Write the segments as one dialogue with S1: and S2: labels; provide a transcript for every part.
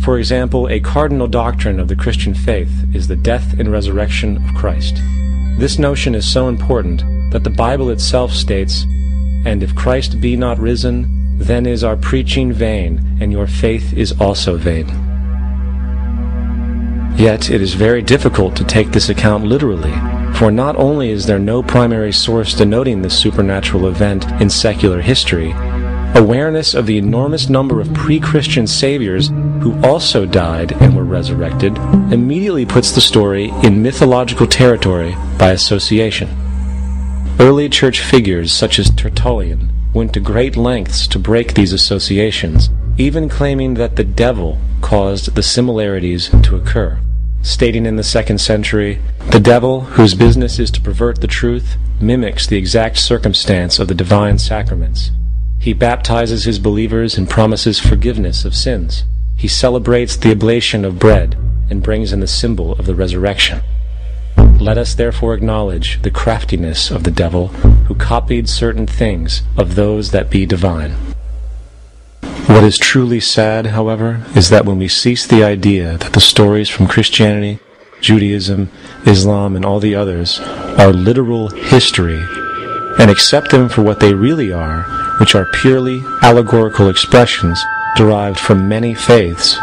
S1: For example, a cardinal doctrine of the Christian faith is the death and resurrection of Christ. This notion is so important that the Bible itself states, "And if Christ be not risen, then is our preaching vain, and your faith is also vain." Yet it is very difficult to take this account literally, for not only is there no primary source denoting this supernatural event in secular history, awareness of the enormous number of pre-Christian saviors who also died and were resurrected immediately puts the story in mythological territory by association. Early church figures such as Tertullian went to great lengths to break these associations, even claiming that the devil caused the similarities to occur, stating in the 2nd century, "The devil, whose business is to pervert the truth, mimics the exact circumstance of the divine sacraments. He baptizes his believers and promises forgiveness of sins. He celebrates the oblation of bread and brings in the symbol of the resurrection." Let us therefore acknowledge the craftiness of the devil, who copied certain things of those that be divine. What is truly sad, however, is that when we cease the idea that the stories from Christianity, Judaism, Islam, and all the others are literal history, and accept them for what they really are, which are purely allegorical expressions derived from many faiths,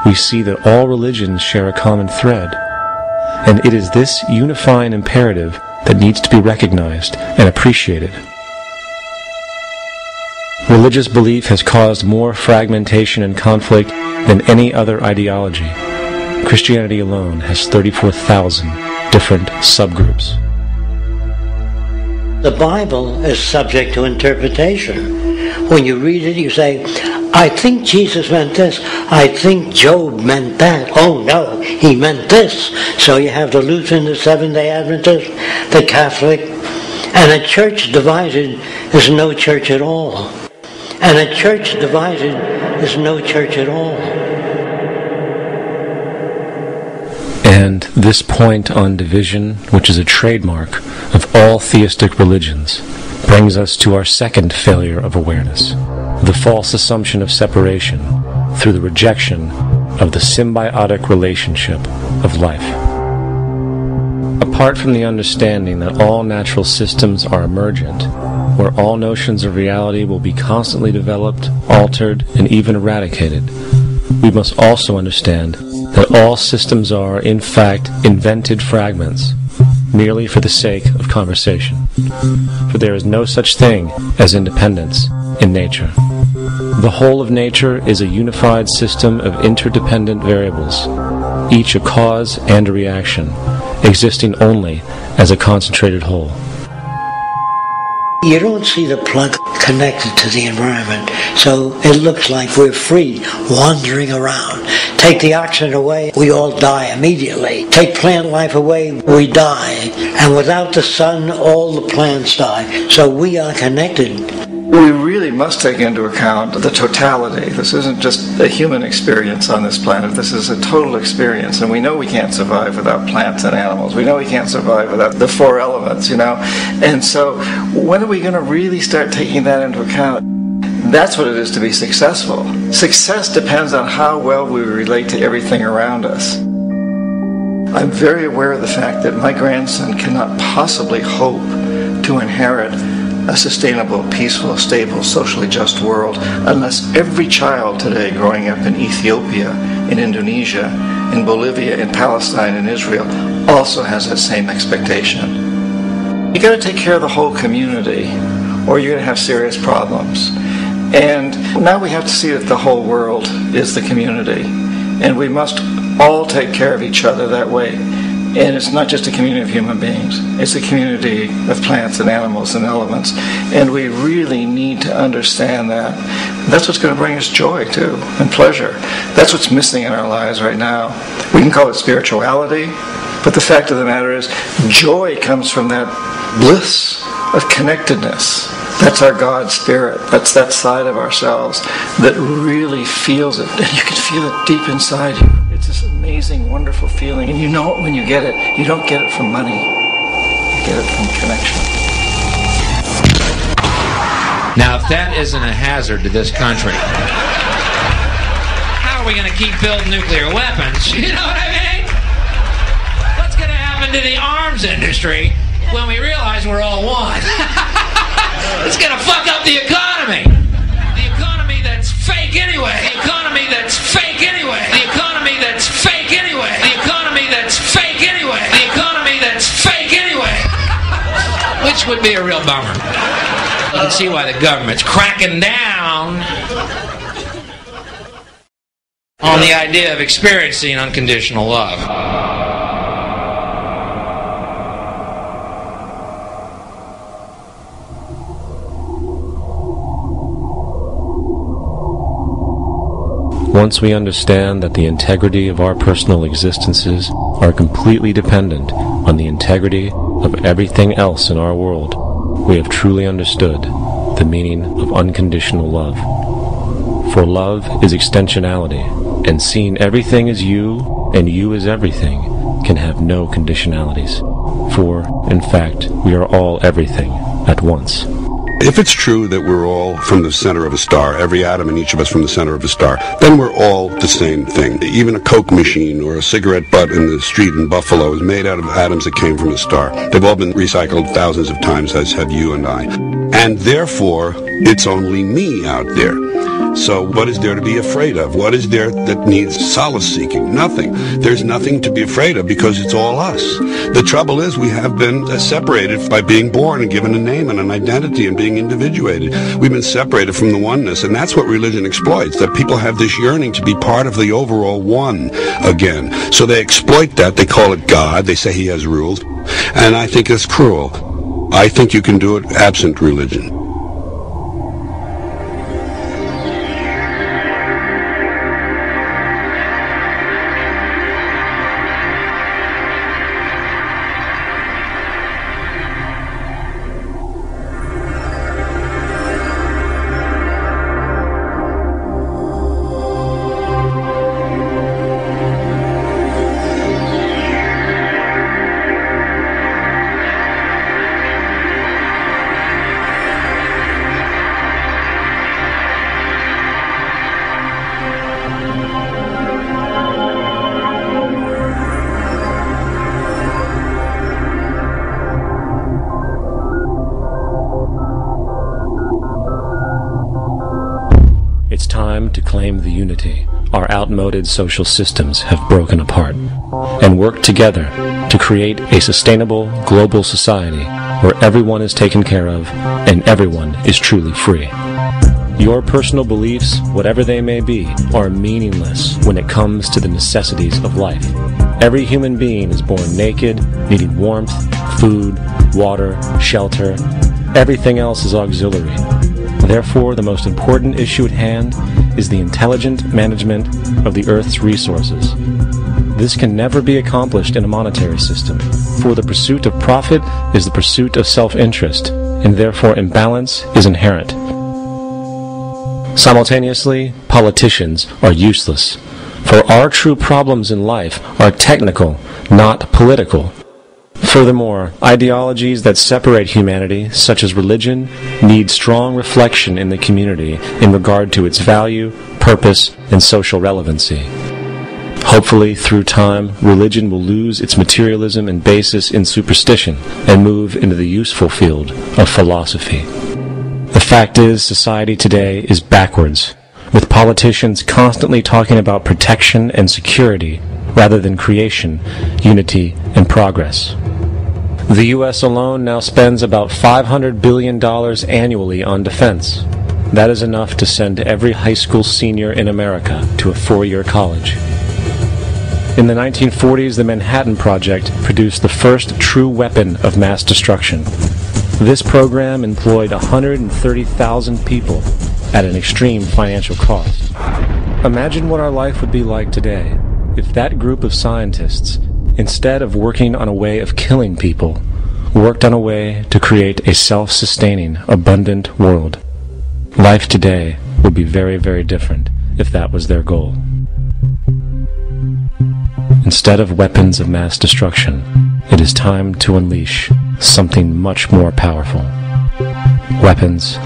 S1: we see that all religions share a common thread, and it is this unifying imperative that needs to be recognized and appreciated. Religious belief has caused more fragmentation and conflict than any other ideology. Christianity alone has 34,000 different subgroups.
S2: The Bible is subject to interpretation. When you read it, you say, "I think Jesus meant this. I think Job meant that. Oh no, he meant this." So you have the Lutheran, the Seventh-day Adventist, the Catholic, and a church divided is no church at all. And a church divided is no church at all.
S1: And this point on division, which is a trademark of all theistic religions, brings us to our second failure of awareness, the false assumption of separation through the rejection of the symbiotic relationship of life. Apart from the understanding that all natural systems are emergent, where all notions of reality will be constantly developed, altered, and even eradicated, we must also understand that all systems are, in fact, invented fragments, merely for the sake of conversation. For there is no such thing as independence in nature. The whole of nature is a unified system of interdependent variables, each a cause and a reaction, existing only as a concentrated whole.
S2: You don't see the plug connected to the environment, so it looks like we're free, wandering around. Take the oxygen away, we all die immediately. Take plant life away, we die. And without the sun, all the plants die. So we are connected.
S3: We really must take into account the totality. This isn't just a human experience on this planet. This is a total experience. And we know we can't survive without plants and animals. We know we can't survive without the 4 elements, And so when are we going to really start taking that into account? That's what it is to be successful. Success depends on how well we relate to everything around us. I'm very aware of the fact that my grandson cannot possibly hope to inherit a sustainable, peaceful, stable, socially just world unless every child today growing up in Ethiopia, in Indonesia, in Bolivia, in Palestine, in Israel also has that same expectation. You got to take care of the whole community or you're going to have serious problems. And now we have to see that the whole world is the community and we must all take care of each other that way. And it's not just a community of human beings. It's a community of plants and animals and elements. And we really need to understand that. That's what's going to bring us joy, too, and pleasure. That's what's missing in our lives right now. We can call it spirituality, but the fact of the matter is, joy comes from that bliss of connectedness. That's our God spirit. That's that side of ourselves that really feels it. And you can feel it deep inside you. It's this amazing, wonderful feeling. And you know it when you get it. You don't get it from money. You get it from connection.
S4: Now, if that isn't a hazard to this country, how we going to keep building nuclear weapons? You know what I mean? What's going to happen to the arms industry when we realize we're all one? It's going to fuck up the economy. The economy that's fake anyway. The economy that's fake anyway. The economy that's fake anyway. The economy that's fake anyway. The economy that's fake anyway. Which would be a real bummer. You can see why the government's cracking down on the idea of experiencing unconditional love.
S1: Once we understand that the integrity of our personal existences are completely dependent on the integrity of everything else in our world, we have truly understood the meaning of unconditional love. For love is extensionality, and seeing everything as you and you as everything can have no conditionalities. For, in fact, we are all everything at once.
S5: If it's true that we're all from the center of a star, every atom in each of us from the center of a star, then we're all the same thing. Even a Coke machine or a cigarette butt in the street in Buffalo is made out of atoms that came from a star. They've all been recycled thousands of times, as have you and I. And therefore, it's only me out there. So what is there to be afraid of? What is there that needs solace seeking? Nothing. There's nothing to be afraid of because it's all us. The trouble is we have been separated by being born and given a name and an identity and being individuated. We've been separated from the oneness, and that's what religion exploits, that people have this yearning to be part of the overall one again. So they exploit that. They call it God. They say he has rules. And I think it's cruel. I think you can do it absent religion.
S1: It's time to claim the unity our outmoded social systems have broken apart, and work together to create a sustainable global society where everyone is taken care of and everyone is truly free. Your personal beliefs, whatever they may be, are meaningless when it comes to the necessities of life. Every human being is born naked, needing warmth, food, water, shelter. Everything else is auxiliary. Therefore, the most important issue at hand is the intelligent management of the Earth's resources. This can never be accomplished in a monetary system, for the pursuit of profit is the pursuit of self-interest, and therefore imbalance is inherent. Simultaneously, politicians are useless, for our true problems in life are technical, not political. Furthermore, ideologies that separate humanity, such as religion, need strong reflection in the community in regard to its value, purpose, and social relevancy. Hopefully, through time, religion will lose its materialism and basis in superstition and move into the useful field of philosophy. The fact is, society today is backwards, with politicians constantly talking about protection and security rather than creation, unity, and progress. The U.S. alone now spends about $500 billion annually on defense. That is enough to send every high school senior in America to a four-year college. In the 1940s, the Manhattan Project produced the first true weapon of mass destruction. This program employed 130,000 people at an extreme financial cost. Imagine what our life would be like today if that group of scientists, instead of working on a way of killing people, worked on a way to create a self-sustaining, abundant world. Life today would be very, very different if that was their goal. Instead of weapons of mass destruction, it is time to unleash something much more powerful. Weapons